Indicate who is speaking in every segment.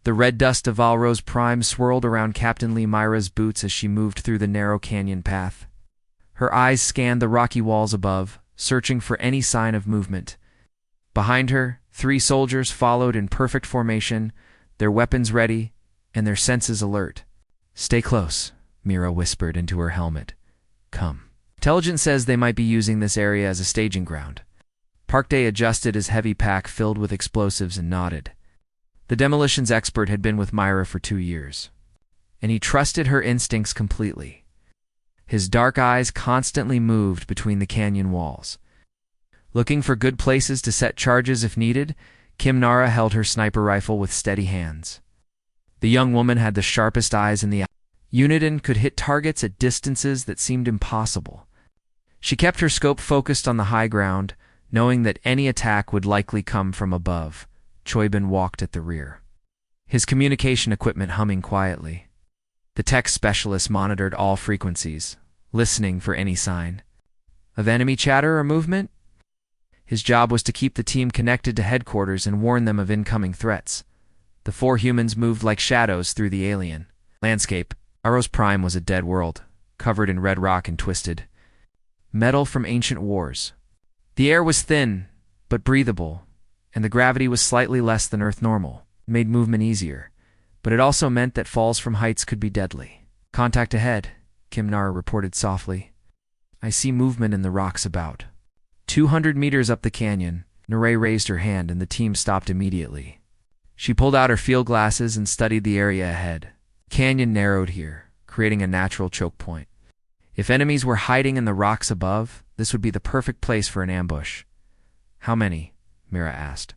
Speaker 1: The red dust of Valrose Prime swirled around Captain Lee Myra's boots as she moved through the narrow canyon path. Her eyes scanned the rocky walls above, searching for any sign of movement. Behind her, 3 soldiers followed in perfect formation, their weapons ready and their senses alert. "Stay close," Mira whispered into her helmet. "Come." Intelligence says they might be using this area as a staging ground. Parkday adjusted his heavy pack filled with explosives and nodded. The demolitions expert had been with Myra for 2 years, and he trusted her instincts completely. His dark eyes constantly moved between the canyon walls. Looking for good places to set charges if needed, Kimnara held her sniper rifle with steady hands. The young woman had the sharpest eyes in the eye. Uniden could hit targets at distances that seemed impossible. She kept her scope focused on the high ground, knowing that any attack would likely come from above. Choibin walked at the rear, his communication equipment humming quietly. The tech specialist monitored all frequencies, listening for any sign of enemy chatter or movement. His job was to keep the team connected to headquarters and warn them of incoming threats. The 4 humans moved like shadows through the alien landscape. Aros Prime was a dead world, covered in red rock and twisted metal from ancient wars. The air was thin, but breathable, and the gravity was slightly less than Earth normal. It made movement easier, but it also meant that falls from heights could be deadly. "Contact ahead," Kimnara reported softly. "I see movement in the rocks about." 200 meters up the canyon, Neray raised her hand and the team stopped immediately. She pulled out her field glasses and studied the area ahead. The canyon narrowed here, creating a natural choke point. If enemies were hiding in the rocks above, this would be the perfect place for an ambush. "How many?" Mira asked.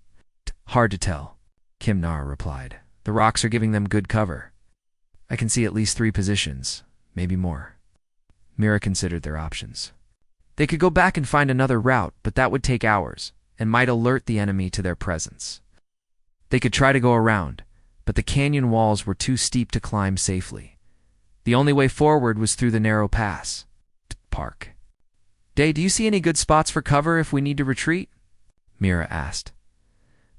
Speaker 1: "Hard to tell," Kimnara replied. "The rocks are giving them good cover. I can see at least 3 positions, maybe more." Mira considered their options. They could go back and find another route, but that would take hours and might alert the enemy to their presence. They could try to go around, but the canyon walls were too steep to climb safely. The only way forward was through the narrow pass. Park. "Day, do you see any good spots for cover if we need to retreat?" Mira asked.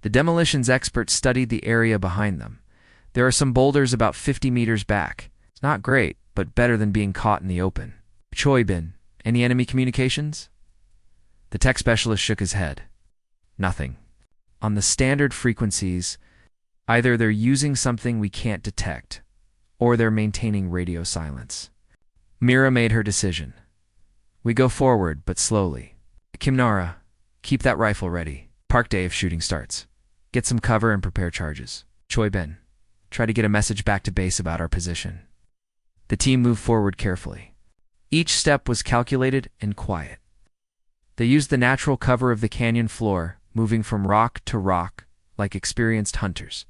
Speaker 1: The demolitions expert studied the area behind them. There are some boulders about 50 meters back. It's not great, but better than being caught in the open. "Choibin, any enemy communications?" The tech specialist shook his head. "Nothing. On the standard frequencies, either they're using something we can't detect, or they're maintaining radio silence." Mira made her decision. "We go forward, but slowly. Kimnara, keep that rifle ready. Parkday if shooting starts. Get some cover and prepare charges. Choibin, try to get a message back to base about our position." The team moved forward carefully. Each step was calculated and quiet. They used the natural cover of the canyon floor, moving from rock to rock like experienced hunters.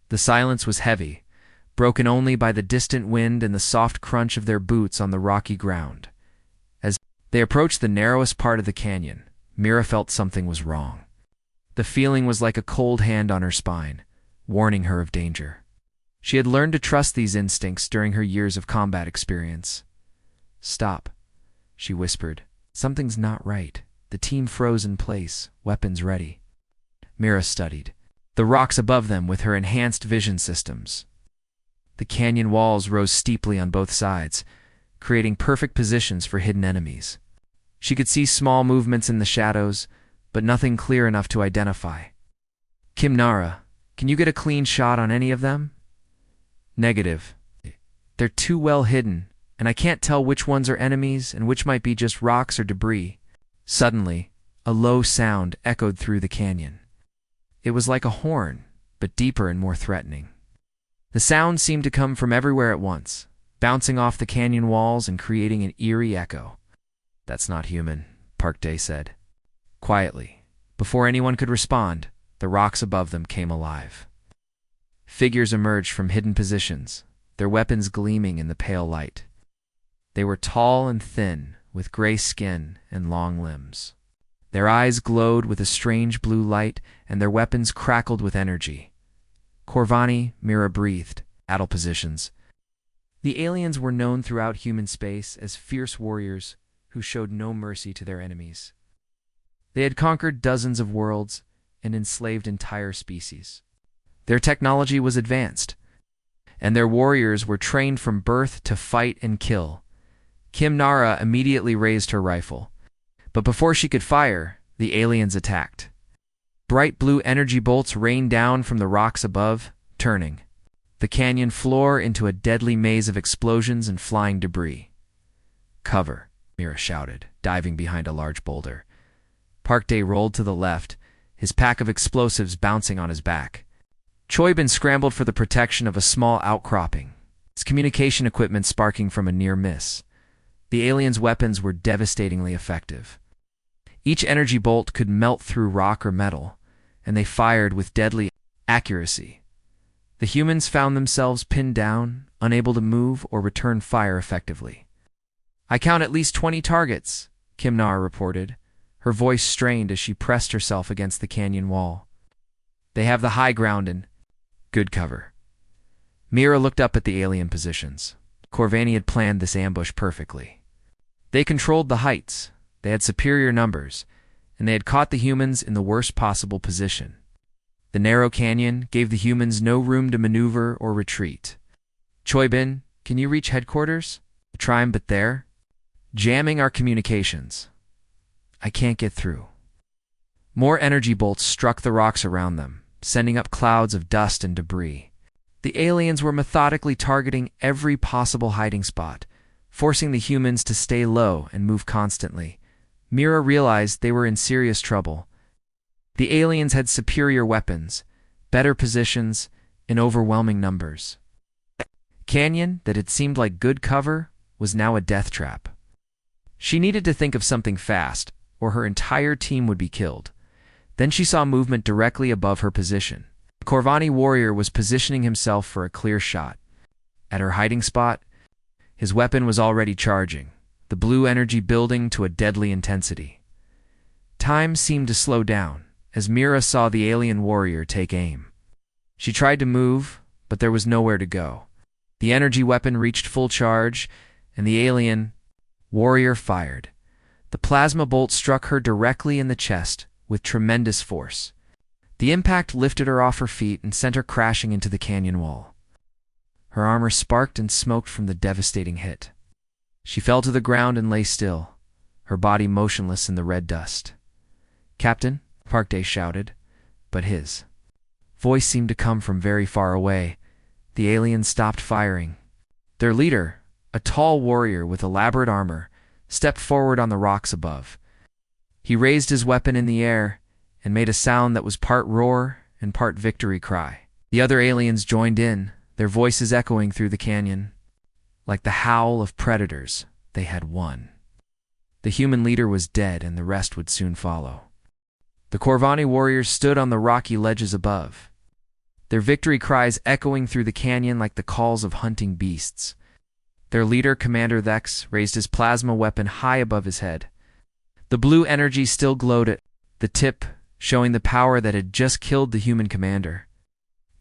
Speaker 1: The silence was heavy, broken only by the distant wind and the soft crunch of their boots on the rocky ground. As they approached the narrowest part of the canyon, Mira felt something was wrong. The feeling was like a cold hand on her spine, warning her of danger. She had learned to trust these instincts during her years of combat experience. "Stop," she whispered. "Something's not right." The team froze in place, weapons ready. Mira studied the rocks above them with her enhanced vision systems. The canyon walls rose steeply on both sides, creating perfect positions for hidden enemies. She could see small movements in the shadows, but nothing clear enough to identify. "Kimnara, can you get a clean shot on any of them?" "Negative. They're too well hidden, and I can't tell which ones are enemies and which might be just rocks or debris." Suddenly, a low sound echoed through the canyon. It was like a horn, but deeper and more threatening. The sound seemed to come from everywhere at once, bouncing off the canyon walls and creating an eerie echo. "That's not human," Parkday said. Quietly, before anyone could respond, the rocks above them came alive. Figures emerged from hidden positions, their weapons gleaming in the pale light. They were tall and thin, with gray skin and long limbs. Their eyes glowed with a strange blue light, and their weapons crackled with energy. Corvani, Mira breathed, battle positions. The aliens were known throughout human space as fierce warriors who showed no mercy to their enemies. They had conquered dozens of worlds and enslaved entire species. Their technology was advanced, and their warriors were trained from birth to fight and kill. Kimnara immediately raised her rifle, but before she could fire, the aliens attacked. Bright blue energy bolts rained down from the rocks above, turning the canyon floor into a deadly maze of explosions and flying debris. "Cover," Mira shouted, diving behind a large boulder. Parkday rolled to the left, his pack of explosives bouncing on his back. Choibin scrambled for the protection of a small outcropping, his communication equipment sparking from a near miss. The aliens' weapons were devastatingly effective. Each energy bolt could melt through rock or metal, and they fired with deadly accuracy. The humans found themselves pinned down, unable to move or return fire effectively. "I count at least 20 targets," Kimnar reported, her voice strained as she pressed herself against the canyon wall. "They have the high ground and good cover." Mira looked up at the alien positions. Corvani had planned this ambush perfectly. They controlled the heights, they had superior numbers, and they had caught the humans in the worst possible position. The narrow canyon gave the humans no room to maneuver or retreat. "Choibin, can you reach headquarters? Try 'em, but there. Jamming our communications. I can't get through." More energy bolts struck the rocks around them, sending up clouds of dust and debris. The aliens were methodically targeting every possible hiding spot, forcing the humans to stay low and move constantly. Mira realized they were in serious trouble. The aliens had superior weapons, better positions, in overwhelming numbers. Canyon, that had seemed like good cover, was now a death trap. She needed to think of something fast, or her entire team would be killed. Then she saw movement directly above her position. The Corvani warrior was positioning himself for a clear shot. At her hiding spot, his weapon was already charging, the blue energy building to a deadly intensity. Time seemed to slow down as Mira saw the alien warrior take aim. She tried to move, but there was nowhere to go. The energy weapon reached full charge, and the alien warrior fired. The plasma bolt struck her directly in the chest with tremendous force. The impact lifted her off her feet and sent her crashing into the canyon wall. Her armor sparked and smoked from the devastating hit. She fell to the ground and lay still, her body motionless in the red dust. "Captain," Parkday shouted, but his voice seemed to come from very far away. The aliens stopped firing. Their leader, a tall warrior with elaborate armor, stepped forward on the rocks above. He raised his weapon in the air and made a sound that was part roar and part victory cry. The other aliens joined in, their voices echoing through the canyon. Like the howl of predators, they had won. The human leader was dead, and the rest would soon follow. The Corvani warriors stood on the rocky ledges above, their victory cries echoing through the canyon like the calls of hunting beasts. Their leader, Commander Thex, raised his plasma weapon high above his head. The blue energy still glowed at the tip, showing the power that had just killed the human commander.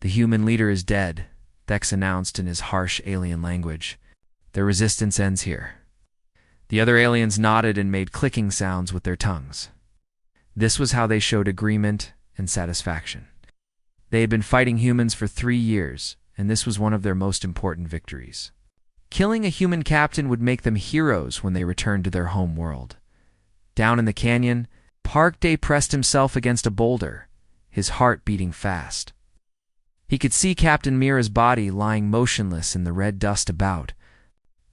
Speaker 1: "The human leader is dead," Thex announced in his harsh alien language. "Their resistance ends here." The other aliens nodded and made clicking sounds with their tongues. This was how they showed agreement and satisfaction. They had been fighting humans for 3 years, and this was one of their most important victories. Killing a human captain would make them heroes when they returned to their home world. Down in the canyon, Parkday pressed himself against a boulder, his heart beating fast. He could see Captain Mira's body lying motionless in the red dust about.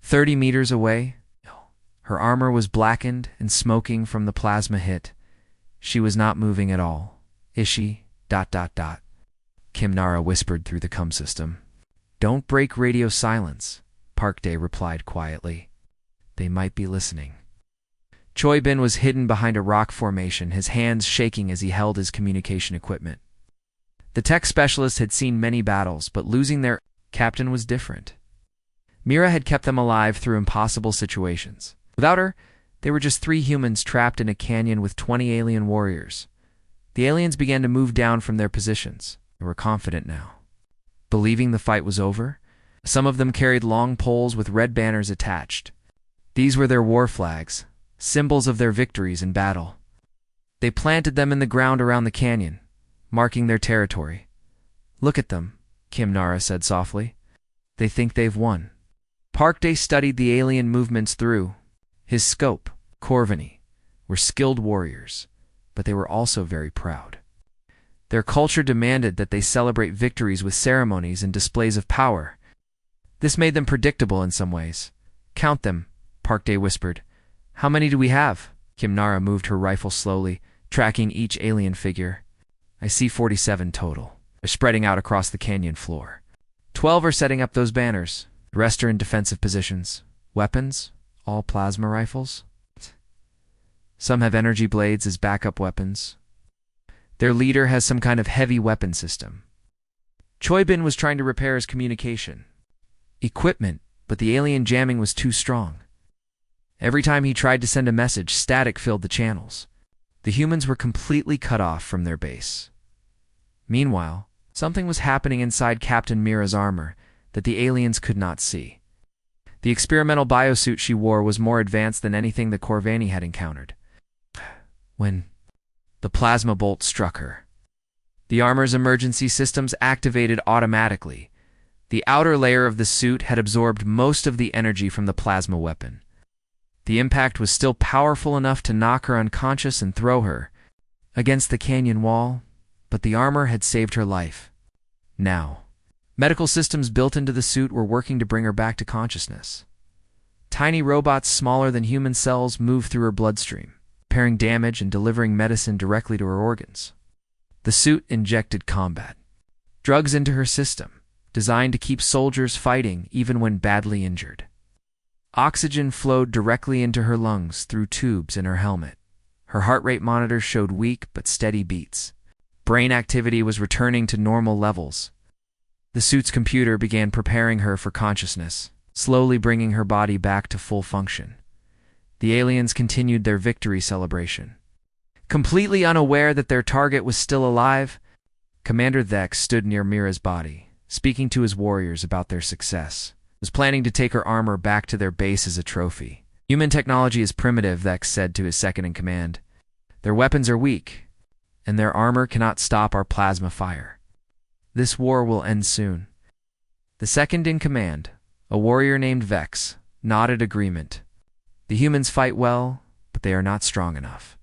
Speaker 1: 30 meters away, her armor was blackened and smoking from the plasma hit. She was not moving at all. "Is she? ... Kimnara whispered through the cum system. "Don't break radio silence," Parkday replied quietly. "They might be listening." Choibin was hidden behind a rock formation, his hands shaking as he held his communication equipment. The tech specialist had seen many battles, but losing their captain was different. Mira had kept them alive through impossible situations. Without her, they were just 3 humans trapped in a canyon with 20 alien warriors. The aliens began to move down from their positions. They were confident now. Believing the fight was over, some of them carried long poles with red banners attached. These were their war flags, symbols of their victories in battle. They planted them in the ground around the canyon, marking their territory. Look at them, Kim Nara said softly. They think they've won. Parkday studied the alien movements through his scope. Corvini were skilled warriors, but they were also very proud. Their culture demanded that they celebrate victories with ceremonies and displays of power. This made them predictable in some ways. Count them, Parkday whispered. How many do we have? Kim Nara moved her rifle slowly, tracking each alien figure. I see 47 total. They're spreading out across the canyon floor. 12 are setting up those banners. The rest are in defensive positions. Weapons? All plasma rifles? Some have energy blades as backup weapons. Their leader has some kind of heavy weapon system. Choibin was trying to repair his communication equipment, but the alien jamming was too strong. Every time he tried to send a message, static filled the channels. The humans were completely cut off from their base. Meanwhile, something was happening inside Captain Mira's armor that the aliens could not see. The experimental biosuit she wore was more advanced than anything the Corvini had encountered. When the plasma bolt struck her, the armor's emergency systems activated automatically. The outer layer of the suit had absorbed most of the energy from the plasma weapon. The impact was still powerful enough to knock her unconscious and throw her against the canyon wall, but the armor had saved her life. Now, medical systems built into the suit were working to bring her back to consciousness. Tiny robots smaller than human cells moved through her bloodstream, repairing damage and delivering medicine directly to her organs. The suit injected combat drugs into her system, designed to keep soldiers fighting even when badly injured. Oxygen flowed directly into her lungs through tubes in her helmet. Her heart rate monitor showed weak but steady beats. Brain activity was returning to normal levels. The suit's computer began preparing her for consciousness, slowly bringing her body back to full function. The aliens continued their victory celebration. Completely unaware that their target was still alive, Commander Thex stood near Mira's body, speaking to his warriors about their success. He was planning to take her armor back to their base as a trophy. Human technology is primitive, Thex said to his second-in-command. Their weapons are weak, and their armor cannot stop our plasma fire. This war will end soon. The second-in-command, a warrior named Vex, nodded agreement. The humans fight well, but they are not strong enough.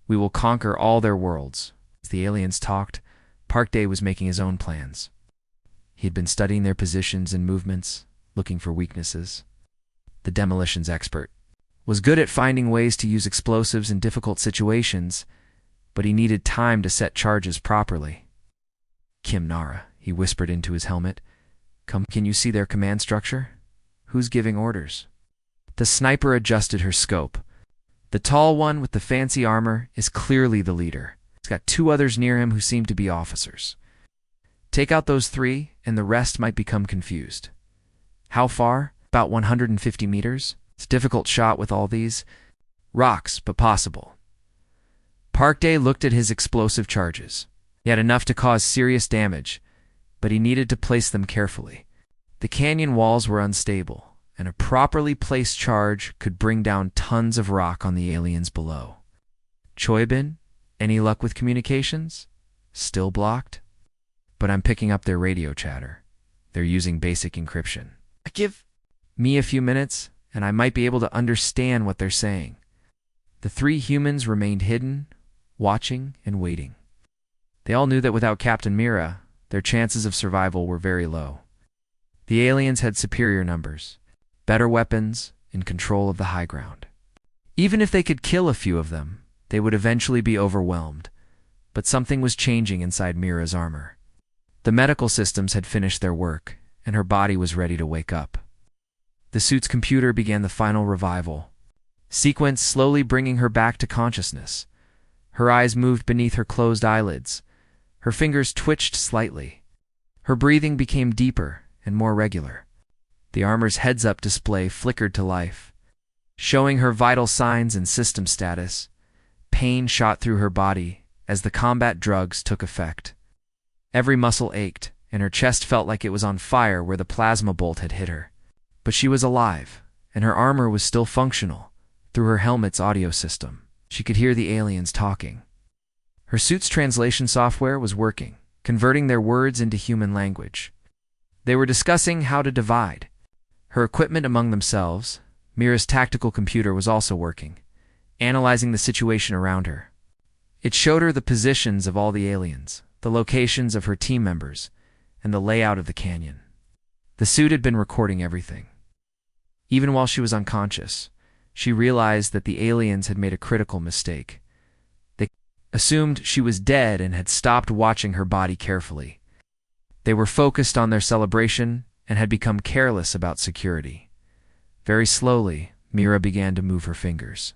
Speaker 1: We will conquer all their worlds. As the aliens talked, Parkday was making his own plans. He had been studying their positions and movements, looking for weaknesses. The demolitions expert was good at finding ways to use explosives in difficult situations, but he needed time to set charges properly. Kim Nara, he whispered into his helmet. Can you see their command structure? Who's giving orders? The sniper adjusted her scope. The tall one with the fancy armor is clearly the leader. He's got two others near him who seem to be officers. Take out those three, and the rest might become confused. How far? About 150 meters. It's a difficult shot with all these rocks, but possible. Parkday looked at his explosive charges. He had enough to cause serious damage, but he needed to place them carefully. The canyon walls were unstable, and a properly placed charge could bring down tons of rock on the aliens below. Choibin, any luck with communications? Still blocked? But I'm picking up their radio chatter. They're using basic encryption. Give me a few minutes, and I might be able to understand what they're saying. The three humans remained hidden, watching and waiting. They all knew that without Captain Mira, their chances of survival were very low. The aliens had superior numbers, better weapons, and control of the high ground. Even if they could kill a few of them, they would eventually be overwhelmed. But something was changing inside Mira's armor. The medical systems had finished their work, and her body was ready to wake up. The suit's computer began the final revival sequence, slowly bringing her back to consciousness. Her eyes moved beneath her closed eyelids. Her fingers twitched slightly. Her breathing became deeper and more regular. The armor's heads-up display flickered to life, showing her vital signs and system status. Pain shot through her body as the combat drugs took effect. Every muscle ached, and her chest felt like it was on fire where the plasma bolt had hit her. But she was alive, and her armor was still functional. Through her helmet's audio system, she could hear the aliens talking. Her suit's translation software was working, converting their words into human language. They were discussing how to divide her equipment among themselves. Mira's tactical computer was also working, analyzing the situation around her. It showed her the positions of all the aliens, the locations of her team members, and the layout of the canyon. The suit had been recording everything. Even while she was unconscious, she realized that the aliens had made a critical mistake. They assumed she was dead and had stopped watching her body carefully. They were focused on their celebration and had become careless about security. Very slowly, Mira began to move her fingers.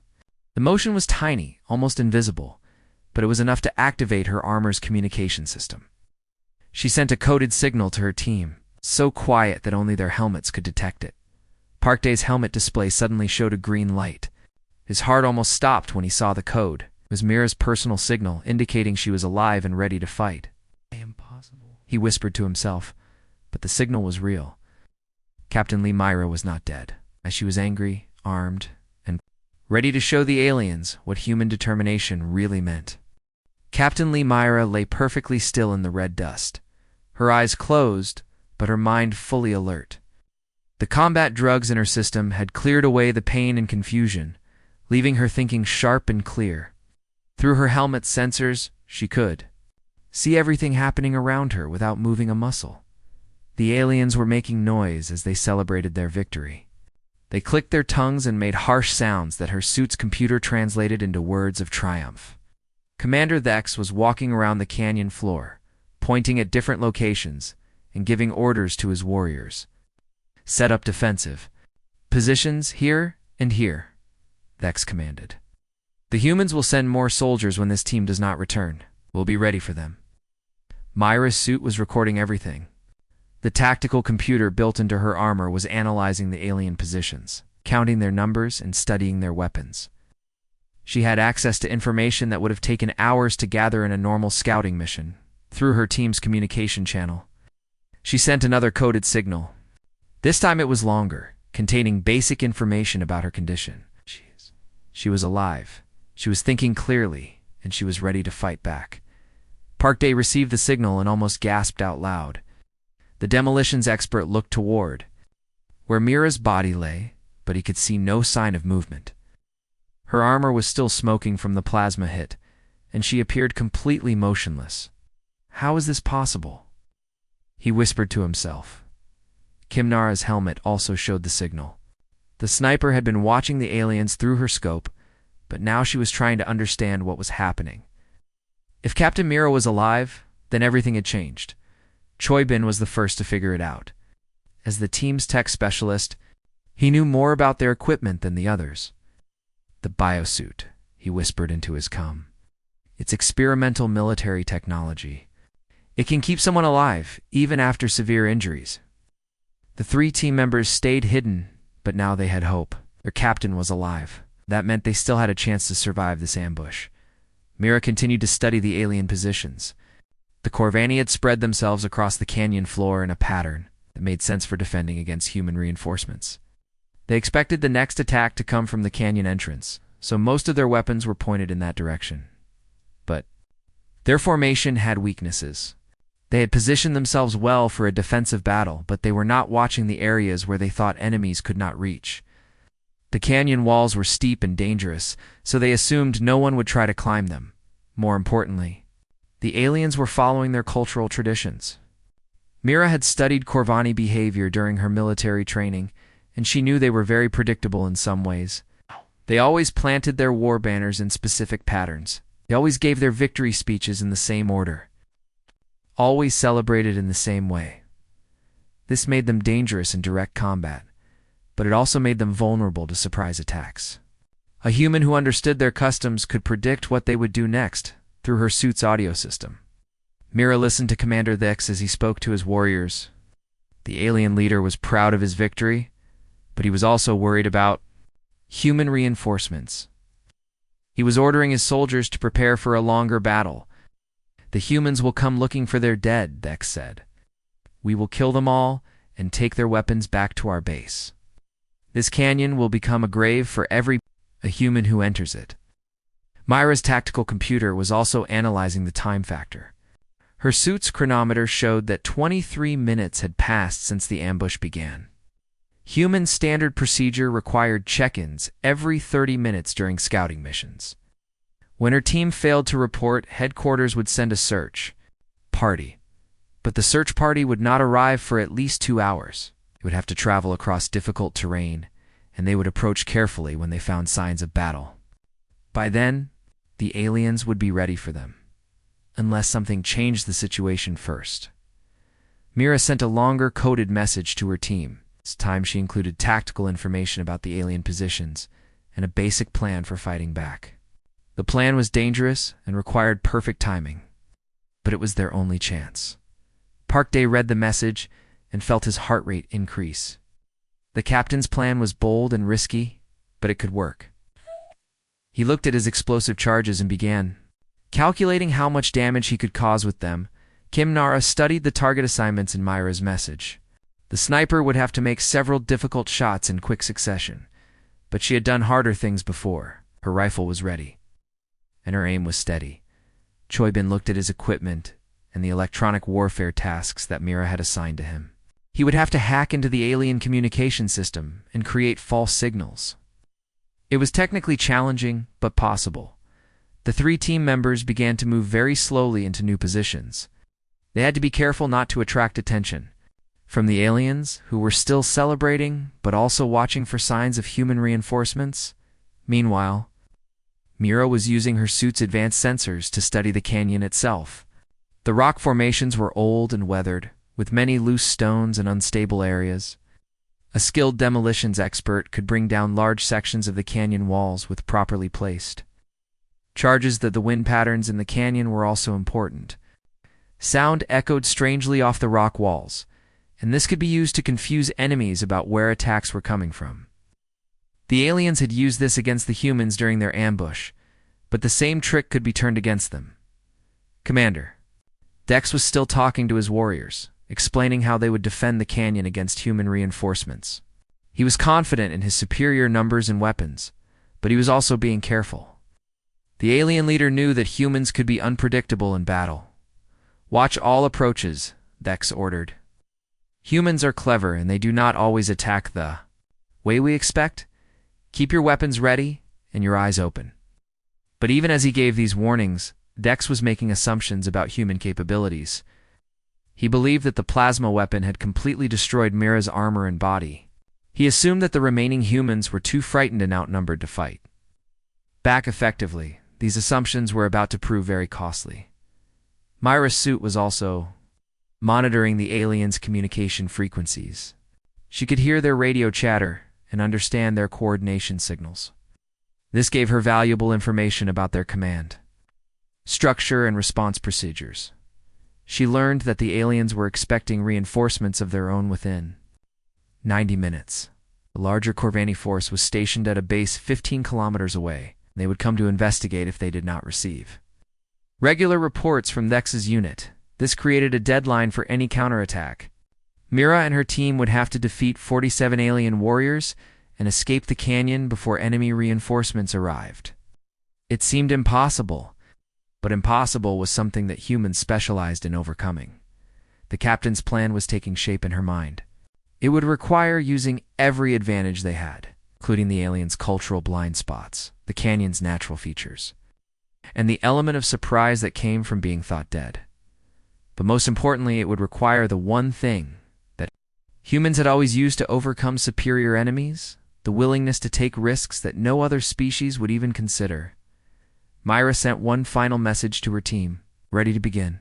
Speaker 1: The motion was tiny, almost invisible, but it was enough to activate her armor's communication system. She sent a coded signal to her team, so quiet that only their helmets could detect it. Parkday's helmet display suddenly showed a green light. His heart almost stopped when he saw the code. It was Mira's personal signal, indicating she was alive and ready to fight. Impossible, he whispered to himself, but the signal was real. Captain Lee Myra was not dead, as she was angry, armed, and ready to show the aliens what human determination really meant. Captain Lee Myra lay perfectly still in the red dust, her eyes closed, but her mind fully alert. The combat drugs in her system had cleared away the pain and confusion, leaving her thinking sharp and clear. Through her helmet's sensors, she could see everything happening around her without moving a muscle. The aliens were making noise as they celebrated their victory. They clicked their tongues and made harsh sounds that her suit's computer translated into words of triumph. Commander Thex was walking around the canyon floor, pointing at different locations and giving orders to his warriors. Set up defensive positions here and here, Thex commanded. The humans will send more soldiers when this team does not return. We'll be ready for them. Myra's suit was recording everything. The tactical computer built into her armor was analyzing the alien positions, counting their numbers and studying their weapons. She had access to information that would have taken hours to gather in a normal scouting mission, through her team's communication channel. She sent another coded signal. This time it was longer, containing basic information about her condition. She was alive, she was thinking clearly, and she was ready to fight back. Parkday received the signal and almost gasped out loud. The demolitions expert looked toward where Mira's body lay, but he could see no sign of movement. Her armor was still smoking from the plasma hit, and she appeared completely motionless. How is this possible? He whispered to himself. Kimnara's helmet also showed the signal. The sniper had been watching the aliens through her scope, but now she was trying to understand what was happening. If Captain Mira was alive, then everything had changed. Choi Bin was the first to figure it out. As the team's tech specialist, he knew more about their equipment than the others. The biosuit, he whispered into his comm. It's experimental military technology. It can keep someone alive, even after severe injuries. The 3 team members stayed hidden, but now they had hope. Their captain was alive. That meant they still had a chance to survive this ambush. Mira continued to study the alien positions. The Corvani had spread themselves across the canyon floor in a pattern that made sense for defending against human reinforcements. They expected the next attack to come from the canyon entrance, so most of their weapons were pointed in that direction. But their formation had weaknesses. They had positioned themselves well for a defensive battle, but they were not watching the areas where they thought enemies could not reach. The canyon walls were steep and dangerous, so they assumed no one would try to climb them. More importantly, the aliens were following their cultural traditions. Mira had studied Corvani behavior during her military training, and she knew they were very predictable in some ways. They always planted their war banners in specific patterns. They always gave their victory speeches in the same order. Always celebrated in the same way. This made them dangerous in direct combat, but it also made them vulnerable to surprise attacks. A human who understood their customs could predict what they would do next through her suit's audio system. Mira listened to Commander Thex as he spoke to his warriors. The alien leader was proud of his victory, but he was also worried about human reinforcements. He was ordering his soldiers to prepare for a longer battle. The humans will come looking for their dead, Thex said. We will kill them all and take their weapons back to our base. This canyon will become a grave for every human who enters it. Myra's tactical computer was also analyzing the time factor. Her suit's chronometer showed that 23 minutes had passed since the ambush began. Human standard procedure required check-ins every 30 minutes during scouting missions. When her team failed to report, headquarters would send a search party. But the search party would not arrive for at least 2 hours. They would have to travel across difficult terrain, and they would approach carefully when they found signs of battle. By then, the aliens would be ready for them, unless something changed the situation first. Mira sent a longer coded message to her team. This time she included tactical information about the alien positions and a basic plan for fighting back. The plan was dangerous and required perfect timing, but it was their only chance. Parkday read the message and felt his heart rate increase. The captain's plan was bold and risky, but it could work. He looked at his explosive charges and began calculating how much damage he could cause with them. Kimnara studied the target assignments in Myra's message. The sniper would have to make several difficult shots in quick succession, but she had done harder things before. Her rifle was ready, and her aim was steady. Choibin looked at his equipment and the electronic warfare tasks that Mira had assigned to him. He would have to hack into the alien communication system and create false signals. It was technically challenging, but possible. The 3 team members began to move very slowly into new positions. They had to be careful not to attract attention from the aliens, who were still celebrating, but also watching for signs of human reinforcements. Meanwhile, Mira was using her suit's advanced sensors to study the canyon itself. The rock formations were old and weathered, with many loose stones and unstable areas. A skilled demolitions expert could bring down large sections of the canyon walls with properly placed charges. That the wind patterns in the canyon were also important. Sound echoed strangely off the rock walls, and this could be used to confuse enemies about where attacks were coming from. The aliens had used this against the humans during their ambush, but the same trick could be turned against them. Commander. Dex was still talking to his warriors, explaining how they would defend the canyon against human reinforcements. He was confident in his superior numbers and weapons, but he was also being careful. The alien leader knew that humans could be unpredictable in battle. Watch all approaches, Dex ordered. Humans are clever and they do not always attack the way we expect. Keep your weapons ready and your eyes open. But even as he gave these warnings, Dex was making assumptions about human capabilities. He believed that the plasma weapon had completely destroyed Mira's armor and body. He assumed that the remaining humans were too frightened and outnumbered to fight back effectively. These assumptions were about to prove very costly. Myra's suit was also monitoring the aliens' communication frequencies. She could hear their radio chatter and understand their coordination signals. This gave her valuable information about their command structure and response procedures. She learned that the aliens were expecting reinforcements of their own within 90 minutes. A larger Corvani force was stationed at a base 15 kilometers away. They would come to investigate if they did not receive regular reports from Dex's unit. This created a deadline for any counterattack. Mira and her team would have to defeat 47 alien warriors and escape the canyon before enemy reinforcements arrived. It seemed impossible, but impossible was something that humans specialized in overcoming. The captain's plan was taking shape in her mind. It would require using every advantage they had, including the aliens' cultural blind spots, the canyon's natural features, and the element of surprise that came from being thought dead. But most importantly, it would require the one thing that humans had always used to overcome superior enemies, the willingness to take risks that no other species would even consider. Myra sent one final message to her team, ready to begin.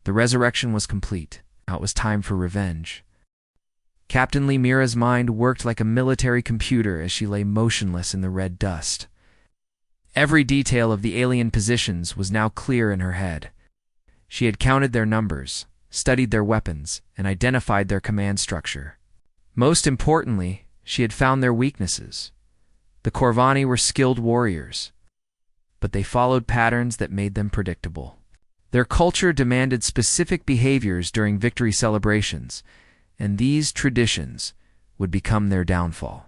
Speaker 1: The resurrection was complete. Now it was time for revenge. Captain Lee Mira's mind worked like a military computer as she lay motionless in the red dust. Every detail of the alien positions was now clear in her head. She had counted their numbers, studied their weapons, and identified their command structure. Most importantly, she had found their weaknesses. The Corvani were skilled warriors, but they followed patterns that made them predictable. Their culture demanded specific behaviors during victory celebrations, and these traditions would become their downfall.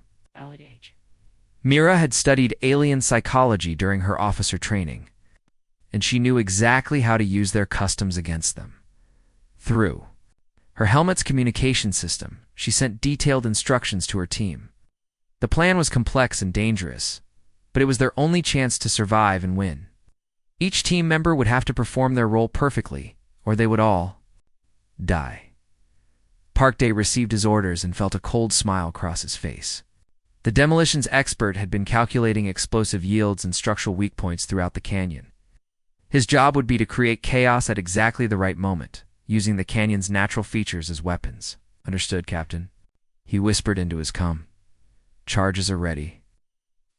Speaker 1: Mira had studied alien psychology during her officer training. and she knew exactly how to use their customs against them. Through her helmet's communication system, she sent detailed instructions to her team. The plan was complex and dangerous, but it was their only chance to survive and win. Each team member would have to perform their role perfectly, or they would all die. Parkday received his orders and felt a cold smile cross his face. The demolitions expert had been calculating explosive yields and structural weak points throughout the canyon. His job would be to create chaos at exactly the right moment, using the canyon's natural features as weapons. Understood, Captain? He whispered into his comm. Charges are ready.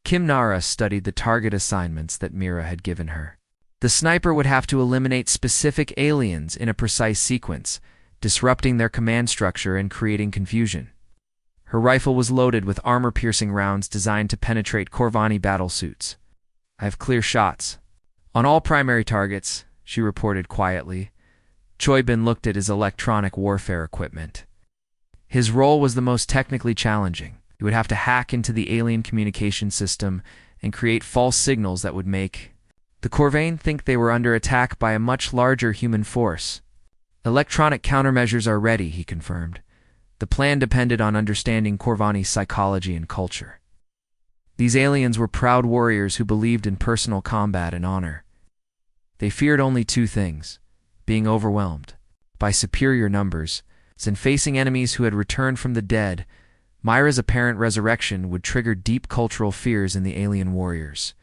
Speaker 1: Kim Nara studied the target assignments that Mira had given her. The sniper would have to eliminate specific aliens in a precise sequence, disrupting their command structure and creating confusion. Her rifle was loaded with armor-piercing rounds designed to penetrate Corvani battlesuits. I have clear shots. On all primary targets, she reported quietly. Choibin looked at his electronic warfare equipment. His role was the most technically challenging. He would have to hack into the alien communication system and create false signals that would make the Corvain think they were under attack by a much larger human force. Electronic countermeasures are ready, he confirmed. The plan depended on understanding Corvani's psychology and culture. These aliens were proud warriors who believed in personal combat and honor. They feared only two things: being overwhelmed by superior numbers, and facing enemies who had returned from the dead. Myra's apparent resurrection would trigger deep cultural fears in the alien warriors.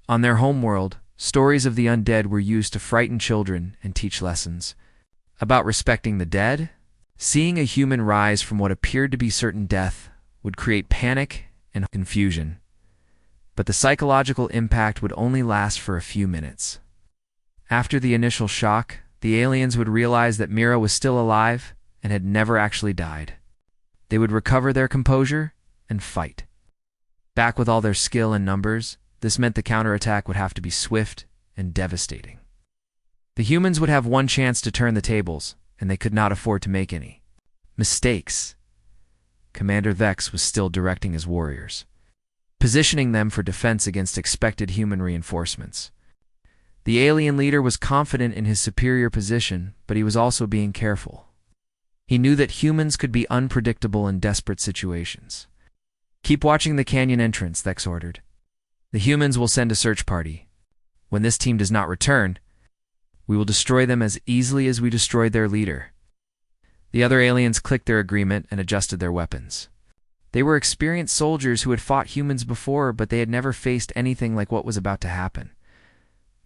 Speaker 1: On their homeworld, stories of the undead were used to frighten children and teach lessons about respecting the dead. Seeing a human rise from what appeared to be certain death would create panic and confusion, but the psychological impact would only last for a few minutes. After the initial shock, the aliens would realize that Mira was still alive and had never actually died. They would recover their composure and fight. Back with all their skill and numbers, this meant the counterattack would have to be swift and devastating. The humans would have one chance to turn the tables, and they could not afford to make any mistakes. Commander Vex was still directing his warriors, positioning them for defense against expected human reinforcements. The alien leader was confident in his superior position, but he was also being careful. He knew that humans could be unpredictable in desperate situations. Keep watching the canyon entrance, Vex ordered. The humans will send a search party. When this team does not return, we will destroy them as easily as we destroyed their leader. The other aliens clicked their agreement and adjusted their weapons. They were experienced soldiers who had fought humans before, but they had never faced anything like what was about to happen.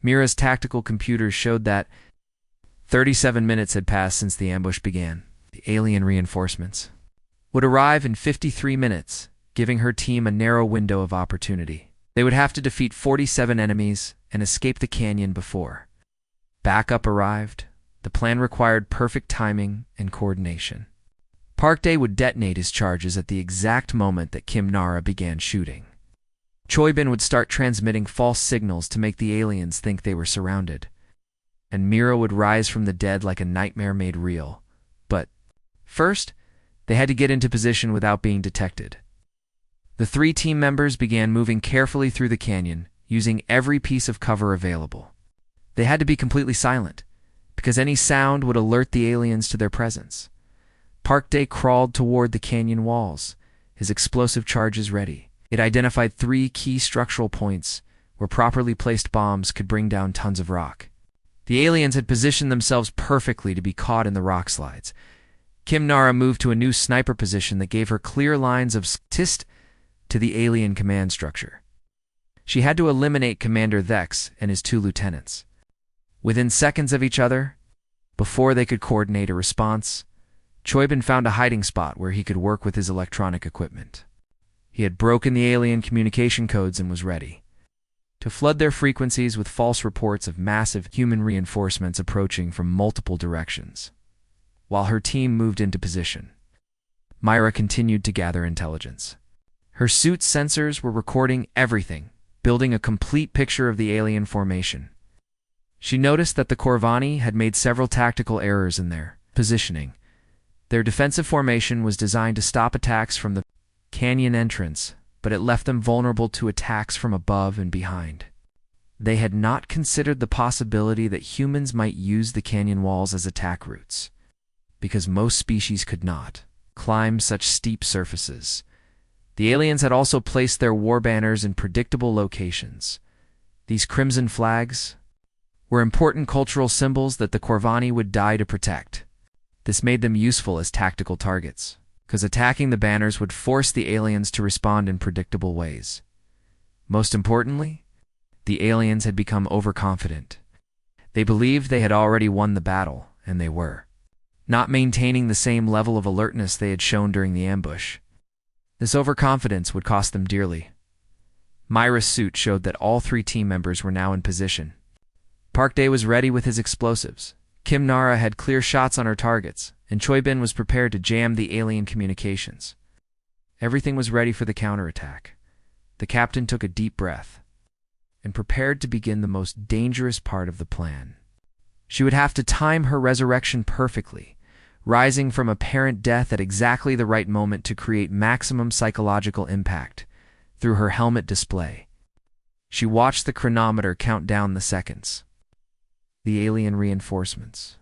Speaker 1: Mira's tactical computers showed that 37 minutes had passed since the ambush began. The alien reinforcements would arrive in 53 minutes, giving her team a narrow window of opportunity. They would have to defeat 47 enemies and escape the canyon before backup arrived. The plan required perfect timing and coordination. Parkday would detonate his charges at the exact moment that Kim Nara began shooting. Choibin would start transmitting false signals to make the aliens think they were surrounded. And Mira would rise from the dead like a nightmare made real. But first, they had to get into position without being detected. The three team members began moving carefully through the canyon, using every piece of cover available. They had to be completely silent, because any sound would alert the aliens to their presence. Parkday crawled toward the canyon walls, his explosive charges ready. It identified 3 key structural points where properly placed bombs could bring down tons of rock. The aliens had positioned themselves perfectly to be caught in the rock slides. Kim Nara moved to a new sniper position that gave her clear lines of sight to the alien command structure. She had to eliminate Commander Vex and his 2 lieutenants. Within seconds of each other, before they could coordinate a response, Choibin found a hiding spot where he could work with his electronic equipment. He had broken the alien communication codes and was ready to flood their frequencies with false reports of massive human reinforcements approaching from multiple directions. While her team moved into position, Myra continued to gather intelligence. Her suit's sensors were recording everything, building a complete picture of the alien formation. She noticed that the Corvani had made several tactical errors in their positioning. Their defensive formation was designed to stop attacks from the canyon entrance, but it left them vulnerable to attacks from above and behind. They had not considered the possibility that humans might use the canyon walls as attack routes, because most species could not climb such steep surfaces. The aliens had also placed their war banners in predictable locations. These crimson flags were important cultural symbols that the Corvani would die to protect. This made them useful as tactical targets, because attacking the banners would force the aliens to respond in predictable ways. Most importantly, the aliens had become overconfident. They believed they had already won the battle, and they were not maintaining the same level of alertness they had shown during the ambush. This overconfidence would cost them dearly. Myra's suit showed that all 3 team members were now in position. Park Dae was ready with his explosives. Kim Nara had clear shots on her targets, and Choi Bin was prepared to jam the alien communications. Everything was ready for the counterattack. The captain took a deep breath and prepared to begin the most dangerous part of the plan. She would have to time her resurrection perfectly, rising from apparent death at exactly the right moment to create maximum psychological impact through her helmet display. She watched the chronometer count down the seconds. The alien reinforcements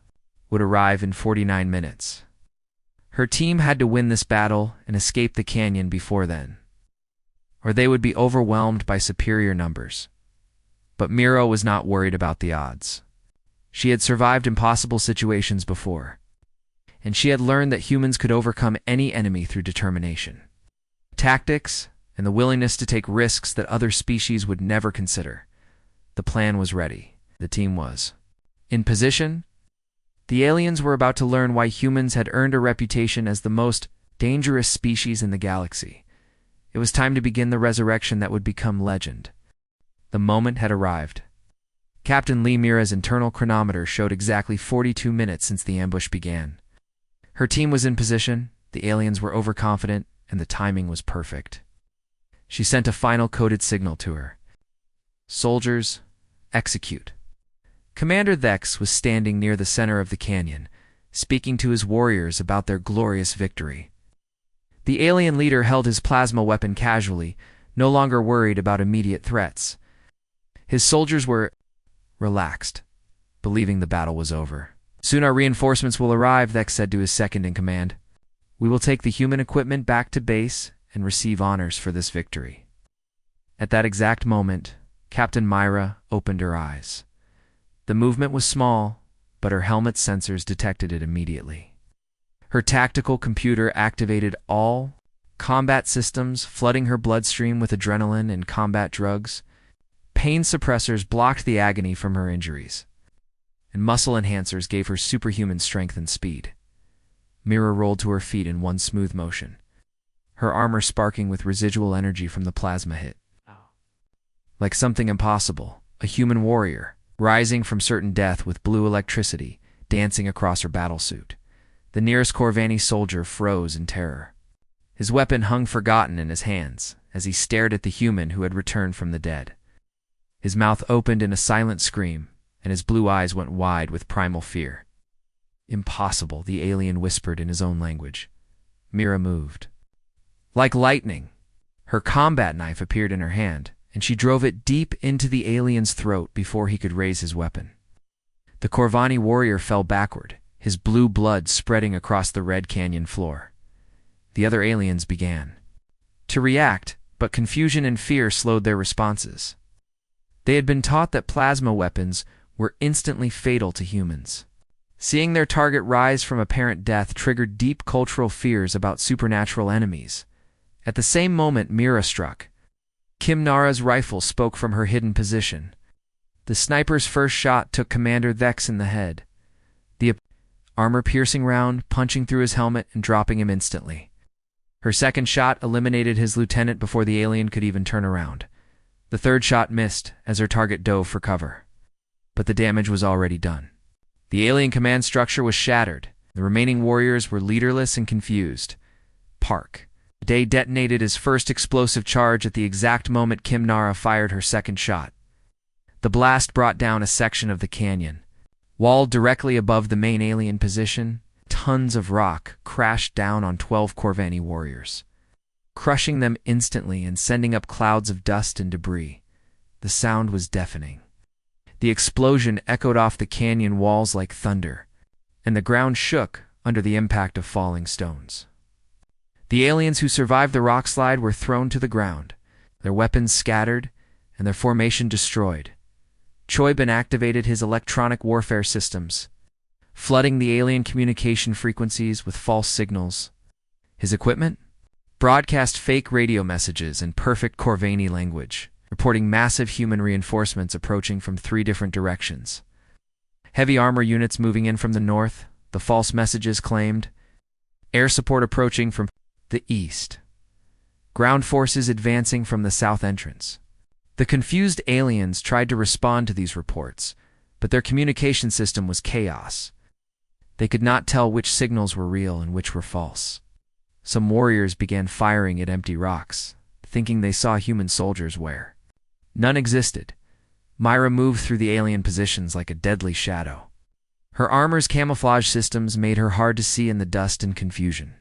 Speaker 1: would arrive in 49 minutes. Her team had to win this battle and escape the canyon before then, or they would be overwhelmed by superior numbers. But Miro was not worried about the odds. She had survived impossible situations before, and she had learned that humans could overcome any enemy through determination, tactics, and the willingness to take risks that other species would never consider. The plan was ready. The team was in position. The aliens were about to learn why humans had earned a reputation as the most dangerous species in the galaxy. It was time to begin the resurrection that would become legend. The moment had arrived. Captain Lee Mira's internal chronometer showed exactly 42 minutes since the ambush began. Her team was in position, the aliens were overconfident, and the timing was perfect. She sent a final coded signal to her. Soldiers, execute. Commander Thex was standing near the center of the canyon, speaking to his warriors about their glorious victory. The alien leader held his plasma weapon casually, no longer worried about immediate threats. His soldiers were relaxed, believing the battle was over. Soon our reinforcements will arrive, Thex said to his second-in-command. We will take the human equipment back to base and receive honors for this victory. At that exact moment, Captain Myra opened her eyes. The movement was small, but her helmet sensors detected it immediately. Her tactical computer activated all combat systems, flooding her bloodstream with adrenaline and combat drugs. Pain suppressors blocked the agony from her injuries, and muscle enhancers gave her superhuman strength and speed. Mira rolled to her feet in one smooth motion, her armor sparking with residual energy from the plasma hit. Like something impossible, a human warrior, rising from certain death with blue electricity, dancing across her battlesuit. The nearest Corvani soldier froze in terror. His weapon hung forgotten in his hands as he stared at the human who had returned from the dead. His mouth opened in a silent scream, and his blue eyes went wide with primal fear. Impossible, the alien whispered in his own language. Mira moved. Like lightning, her combat knife appeared in her hand, and she drove it deep into the alien's throat before he could raise his weapon. The Corvani warrior fell backward, his blue blood spreading across the red canyon floor. The other aliens began to react, but confusion and fear slowed their responses. They had been taught that plasma weapons were instantly fatal to humans. Seeing their target rise from apparent death triggered deep cultural fears about supernatural enemies. At the same moment Mira struck. Kim Nara's rifle spoke from her hidden position. The sniper's first shot took Commander Thex in the head, the armor-piercing round punching through his helmet and dropping him instantly. Her second shot eliminated his lieutenant before the alien could even turn around. The third shot missed as her target dove for cover, but the damage was already done. The alien command structure was shattered. The remaining warriors were leaderless and confused. Park Dae detonated his first explosive charge at the exact moment Kim Nara fired her second shot. The blast brought down a section of the canyon. Walled directly above the main alien position, tons of rock crashed down on 12 Corvani warriors, crushing them instantly and sending up clouds of dust and debris. The sound was deafening. The explosion echoed off the canyon walls like thunder, and the ground shook under the impact of falling stones. The aliens who survived the rock slide were thrown to the ground, their weapons scattered, and their formation destroyed. Choibin activated his electronic warfare systems, flooding the alien communication frequencies with false signals. His equipment broadcast fake radio messages in perfect Corvani language, reporting massive human reinforcements approaching from 3 different directions. Heavy armor units moving in from the north, the false messages claimed. Air support approaching from the east. Ground forces advancing from the south entrance. The confused aliens tried to respond to these reports, but their communication system was chaos. They could not tell which signals were real and which were false. Some warriors began firing at empty rocks, thinking they saw human soldiers where none existed. Myra moved through the alien positions like a deadly shadow. Her armor's camouflage systems made her hard to see in the dust and confusion,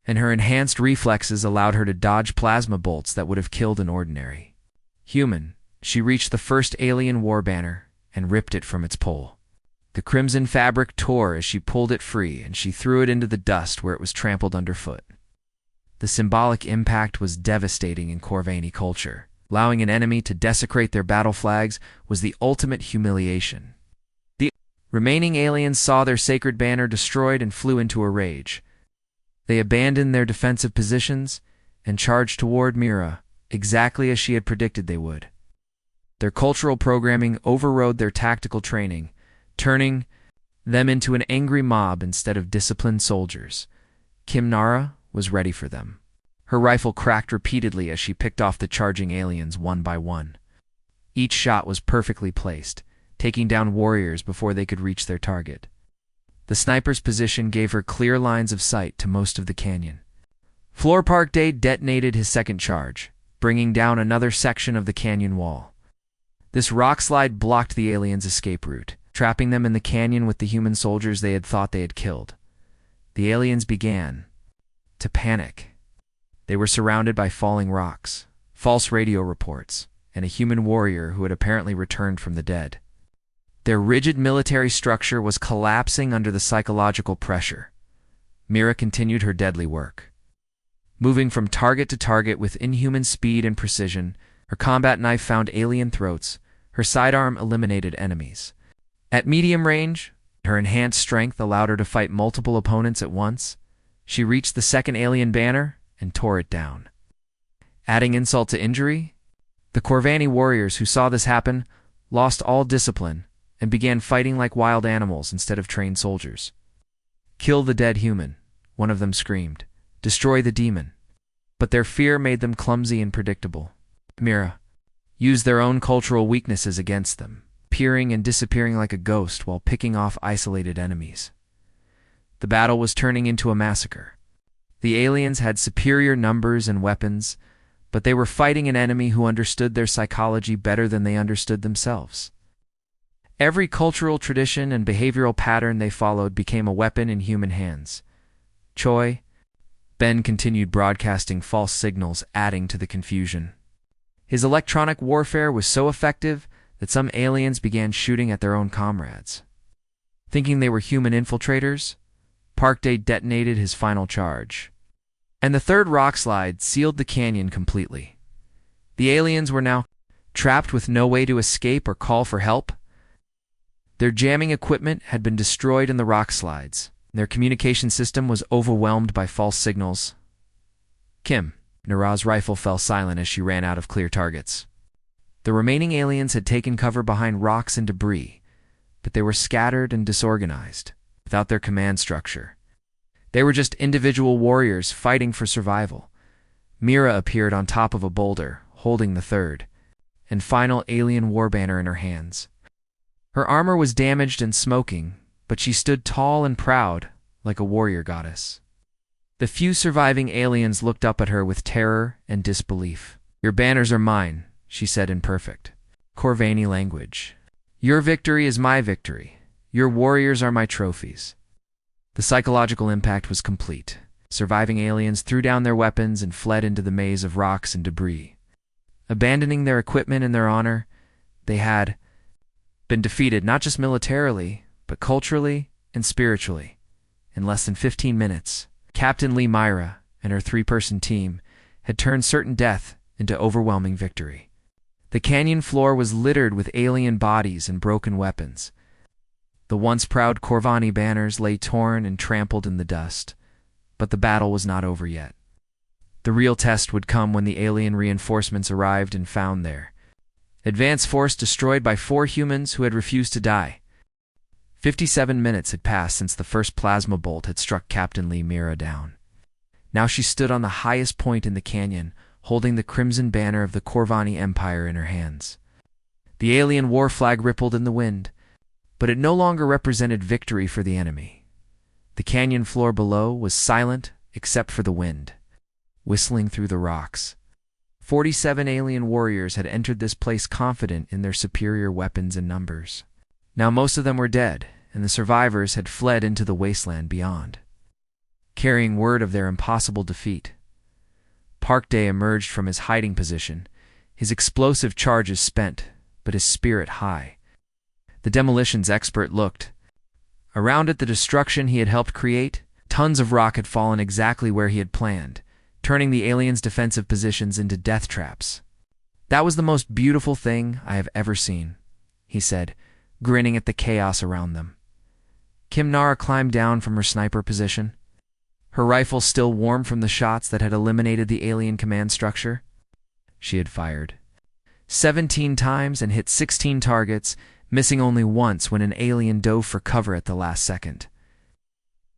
Speaker 1: and her enhanced reflexes allowed her to dodge plasma bolts that would have killed an ordinary human. She reached the first alien war banner and ripped it from its pole. The crimson fabric tore as she pulled it free, and she threw it into the dust where it was trampled underfoot. The symbolic impact was devastating in Corvani culture. Allowing an enemy to desecrate their battle flags was the ultimate humiliation. The remaining aliens saw their sacred banner destroyed and flew into a rage. They abandoned their defensive positions and charged toward Mira, exactly as she had predicted they would. Their cultural programming overrode their tactical training, turning them into an angry mob instead of disciplined soldiers. Kimnara was ready for them. Her rifle cracked repeatedly as she picked off the charging aliens one by one. Each shot was perfectly placed, taking down warriors before they could reach their target. The sniper's position gave her clear lines of sight to most of the canyon. Floor Park Day detonated his second charge, bringing down another section of the canyon wall. This rock slide blocked the aliens' escape route, trapping them in the canyon with the human soldiers they had thought they had killed. The aliens began to panic. They were surrounded by falling rocks, false radio reports, and a human warrior who had apparently returned from the dead. Their rigid military structure was collapsing under the psychological pressure. Mira continued her deadly work. Moving from target to target with inhuman speed and precision, her combat knife found alien throats, her sidearm eliminated enemies. At medium range, her enhanced strength allowed her to fight multiple opponents at once. She reached the second alien banner and tore it down. Adding insult to injury, the Corvani warriors who saw this happen lost all discipline and began fighting like wild animals instead of trained soldiers. "Kill the dead human," one of them screamed. "Destroy the demon." But their fear made them clumsy and predictable. Mira used their own cultural weaknesses against them, appearing and disappearing like a ghost while picking off isolated enemies. The battle was turning into a massacre. The aliens had superior numbers and weapons, but they were fighting an enemy who understood their psychology better than they understood themselves. Every cultural tradition and behavioral pattern they followed became a weapon in human hands. Ben continued broadcasting false signals, adding to the confusion. His electronic warfare was so effective that some aliens began shooting at their own comrades. Thinking they were human infiltrators, Parkday detonated his final charge, and the third rock slide sealed the canyon completely. The aliens were now trapped with no way to escape or call for help. Their jamming equipment had been destroyed in the rock slides. Their communication system was overwhelmed by false signals. Nara's rifle fell silent as she ran out of clear targets. The remaining aliens had taken cover behind rocks and debris, but they were scattered and disorganized, without their command structure. They were just individual warriors fighting for survival. Mira appeared on top of a boulder, holding the third and final alien war banner in her hands. Her armor was damaged and smoking, but she stood tall and proud, like a warrior goddess. The few surviving aliens looked up at her with terror and disbelief. "Your banners are mine," she said in perfect Corvani language. "Your victory is my victory. Your warriors are my trophies." The psychological impact was complete. Surviving aliens threw down their weapons and fled into the maze of rocks and debris. Abandoning their equipment and their honor, they had been defeated not just militarily, but culturally and spiritually. In less than 15 minutes, Captain Lee Myra and her three-person team had turned certain death into overwhelming victory. The canyon floor was littered with alien bodies and broken weapons. The once proud Corvani banners lay torn and trampled in the dust, but the battle was not over yet. The real test would come when the alien reinforcements arrived and found their advance force destroyed by 4 humans who had refused to die. 57 minutes had passed since the first plasma bolt had struck Captain Lee Myra down. Now she stood on the highest point in the canyon, holding the crimson banner of the Corvani Empire in her hands. The alien war flag rippled in the wind, but it no longer represented victory for the enemy. The canyon floor below was silent except for the wind, whistling through the rocks. 47 alien warriors had entered this place confident in their superior weapons and numbers. Now most of them were dead, and the survivors had fled into the wasteland beyond, carrying word of their impossible defeat. Park Day emerged from his hiding position, his explosive charges spent, but his spirit high. The demolitions expert looked. Around it, the destruction he had helped create, tons of rock had fallen exactly where he had planned, turning the aliens' defensive positions into death traps. "That was the most beautiful thing I have ever seen," he said, grinning at the chaos around them. Kimnara climbed down from her sniper position, her rifle still warm from the shots that had eliminated the alien command structure. She had fired 17 times and hit 16 targets, missing only once when an alien dove for cover at the last second.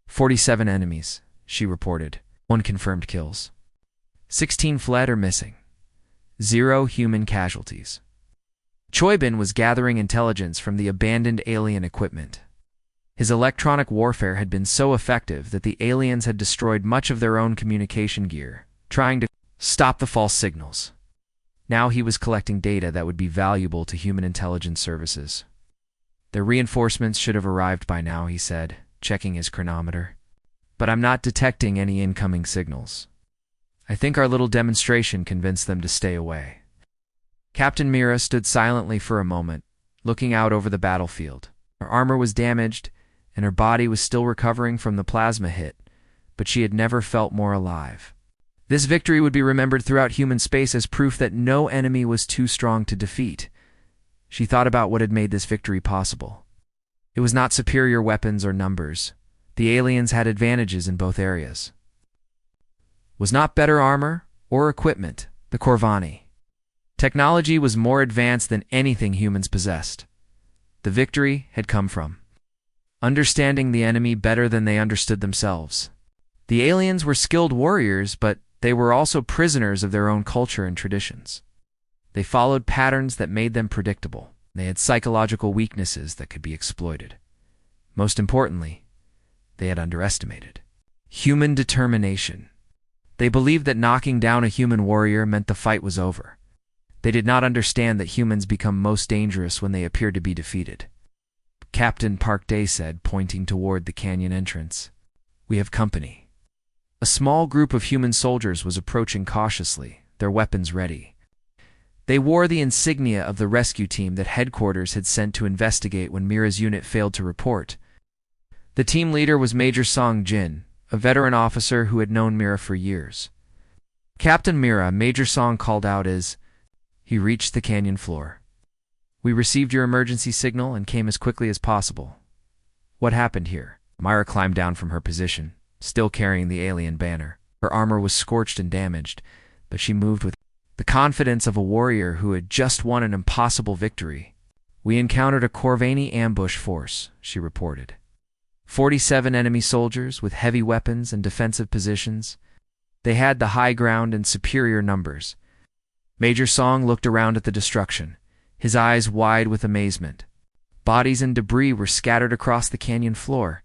Speaker 1: 47 enemies, she reported. 1 confirmed kills. 16 fled or missing. 0 human casualties. Choibin was gathering intelligence from the abandoned alien equipment. His electronic warfare had been so effective that the aliens had destroyed much of their own communication gear, trying to stop the false signals. Now he was collecting data that would be valuable to human intelligence services. "Their reinforcements should have arrived by now," he said, checking his chronometer. "But I'm not detecting any incoming signals. I think our little demonstration convinced them to stay away." Captain Myra stood silently for a moment, looking out over the battlefield. Her armor was damaged, and her body was still recovering from the plasma hit, but she had never felt more alive. This victory would be remembered throughout human space as proof that no enemy was too strong to defeat. She thought about what had made this victory possible. It was not superior weapons or numbers. The aliens had advantages in both areas. Was not better armor or equipment, the Corvani. Technology was more advanced than anything humans possessed. The victory had come from understanding the enemy better than they understood themselves. The aliens were skilled warriors, but they were also prisoners of their own culture and traditions. They followed patterns that made them predictable. They had psychological weaknesses that could be exploited. Most importantly, they had underestimated human determination. They believed that knocking down a human warrior meant the fight was over. They did not understand that humans become most dangerous when they appear to be defeated. Captain Park Day said, pointing toward the canyon entrance, "We have company." A small group of human soldiers was approaching cautiously, their weapons ready. They wore the insignia of the rescue team that headquarters had sent to investigate when Mira's unit failed to report. The team leader was Major Song Jin, a veteran officer who had known Mira for years. "Captain Mira," Major Song called out as he reached the canyon floor. "We received your emergency signal and came as quickly as possible. What happened here?" Myra climbed down from her position, still carrying the alien banner. Her armor was scorched and damaged, but she moved with the confidence of a warrior who had just won an impossible victory. "We encountered a Corvani ambush force," she reported. 47 enemy soldiers with heavy weapons and defensive positions. They had the high ground and superior numbers. Major Song looked around at the destruction, his eyes wide with amazement. Bodies and debris were scattered across the canyon floor,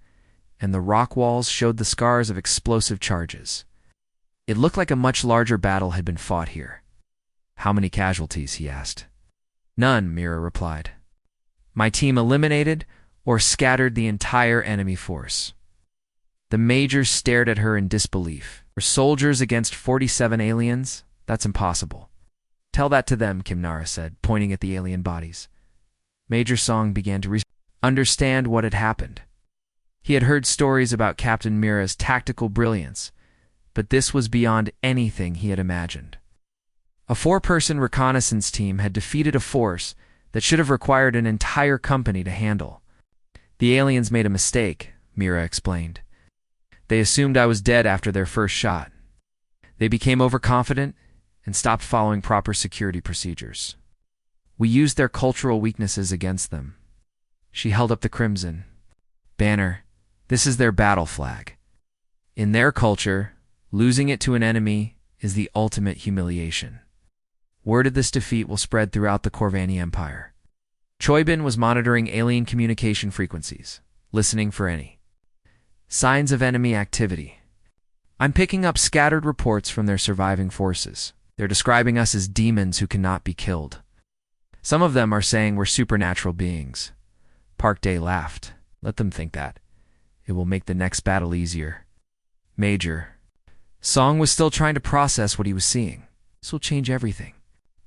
Speaker 1: and the rock walls showed the scars of explosive charges. It looked like a much larger battle had been fought here. "How many casualties?" he asked. "None," Mira replied. "My team eliminated or scattered the entire enemy force." The major stared at her in disbelief. "For soldiers against 47 aliens? That's impossible." "Tell that to them," Kimnara said, pointing at the alien bodies. Major Song began to understand what had happened. He had heard stories about Captain Mira's tactical brilliance, but this was beyond anything he had imagined. A 4-person reconnaissance team had defeated a force that should have required an entire company to handle. The aliens made a mistake, Mira explained. They assumed I was dead after their first shot. They became overconfident and stopped following proper security procedures. We used their cultural weaknesses against them. She held up the crimson banner. This is their battle flag. In their culture, losing it to an enemy is the ultimate humiliation. Word of this defeat will spread throughout the Corvani Empire. Choibin was monitoring alien communication frequencies, listening for any signs of enemy activity. I'm picking up scattered reports from their surviving forces. They're describing us as demons who cannot be killed. Some of them are saying we're supernatural beings. Park Day laughed. Let them think that. It will make the next battle easier. Major Song was still trying to process what he was seeing. This will change everything.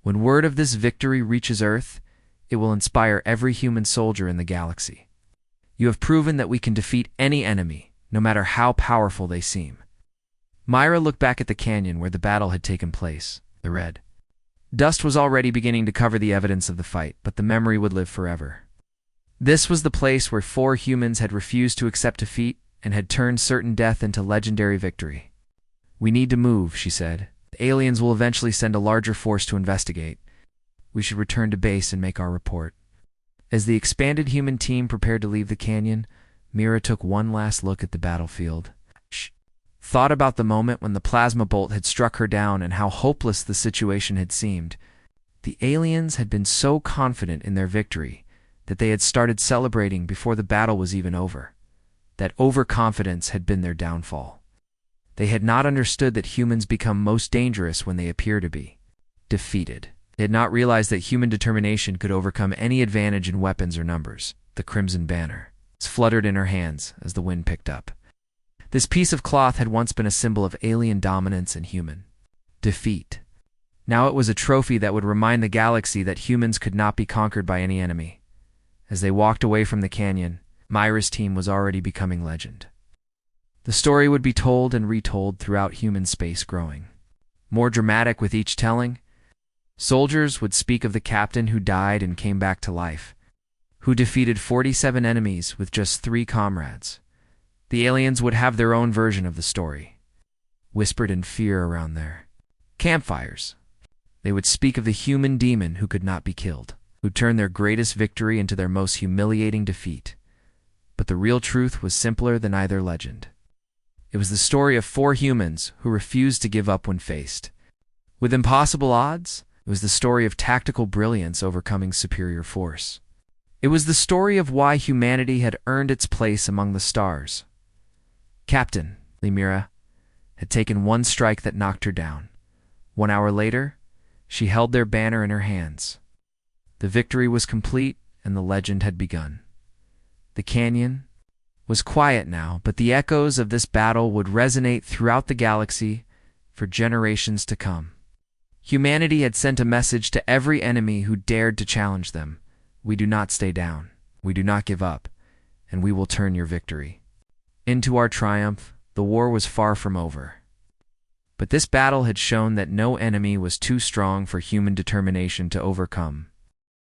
Speaker 1: When word of this victory reaches Earth, it will inspire every human soldier in the galaxy. You have proven that we can defeat any enemy, no matter how powerful they seem. Myra looked back at the canyon where the battle had taken place. The red dust was already beginning to cover the evidence of the fight, but the memory would live forever. This was the place where 4 humans had refused to accept defeat and had turned certain death into legendary victory. We need to move, she said. The aliens will eventually send a larger force to investigate. We should return to base and make our report. As the expanded human team prepared to leave the canyon, Mira took one last look at the battlefield. She thought about the moment when the plasma bolt had struck her down and how hopeless the situation had seemed. The aliens had been so confident in their victory that they had started celebrating before the battle was even over. That overconfidence had been their downfall. They had not understood that humans become most dangerous when they appear to be defeated. They had not realized that human determination could overcome any advantage in weapons or numbers. The crimson banner fluttered in her hands as the wind picked up. This piece of cloth had once been a symbol of alien dominance and human defeat. Now it was a trophy that would remind the galaxy that humans could not be conquered by any enemy. As they walked away from the canyon, Myra's team was already becoming legend. The story would be told and retold throughout human space growing. More dramatic with each telling, soldiers would speak of the captain who died and came back to life, who defeated 47 enemies with just 3 comrades. The aliens would have their own version of the story, whispered in fear around their campfires. They would speak of the human demon who could not be killed, who turned their greatest victory into their most humiliating defeat. But the real truth was simpler than either legend. It was the story of 4 humans who refused to give up when faced with impossible odds. It was the story of tactical brilliance overcoming superior force. It was the story of why humanity had earned its place among the stars. Captain Mira had taken one strike that knocked her down. 1 hour later, she held their banner in her hands. The victory was complete and the legend had begun. The canyon was quiet now, but the echoes of this battle would resonate throughout the galaxy for generations to come. Humanity had sent a message to every enemy who dared to challenge them. We do not stay down. We do not give up, and we will turn your victory into our triumph. The war was far from over. But this battle had shown that no enemy was too strong for human determination to overcome.